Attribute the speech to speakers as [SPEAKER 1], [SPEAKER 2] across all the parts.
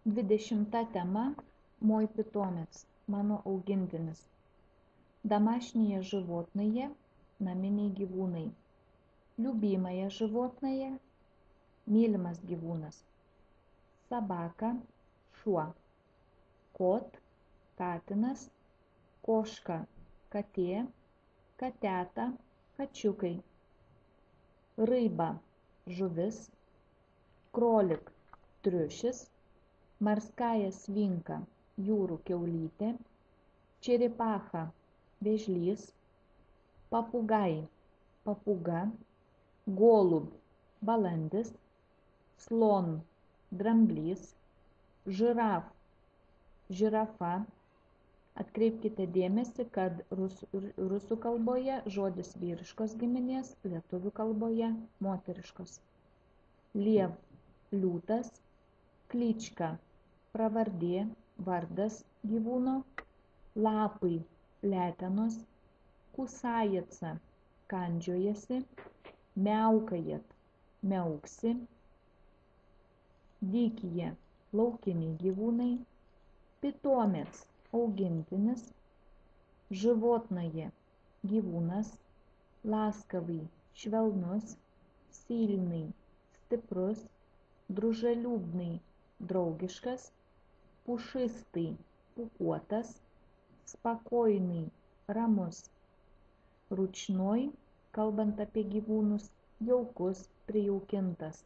[SPEAKER 1] 20 tema «Мой питомец» – mano augintinis. Домашние животные – naminiai gyvūnai. Любимое животное – mylimas gyvūnas. Собака – šuo. Кот – katinas. Кошка – katė. Котята – kačiukai. Рыба – žuvis. Кролик – triušis. Морская свинка – jūrų kiaulytė. Черепаха – vėžlys. Papūgai – papūga. Голубь – balandis. Слон – dramblys. Žiraf – žirafa. Atkreipkite dėmesį, kad rusų kalboje žodis vyriškos giminės, lietuvių kalboje moteriškos. Liev – liūtas. Klička – pravardė, vardas gyvūno. Lapai – letenos. Kusajaca – kandžiojasi. Miaukajat – miauksi. Dykyje – laukiniai gyvūnai. Pitomец – augintinis. Животное – gyvūnas. Laskavai – švelnus. Silniai – stiprus. Дружелюбный – draugiškas. Пушистый – pūkuotas. Spokojный – ramus. Ручной – kalbant apie gyvūnus, jaukus, prijaukintas.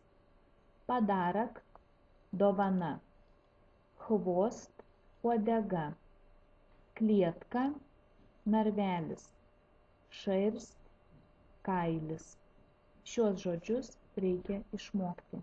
[SPEAKER 1] Padarak – dovana. Chvost – uodega. Klietka – narvelis. Šerst – kailis. Šiuos žodžius reikia išmokti.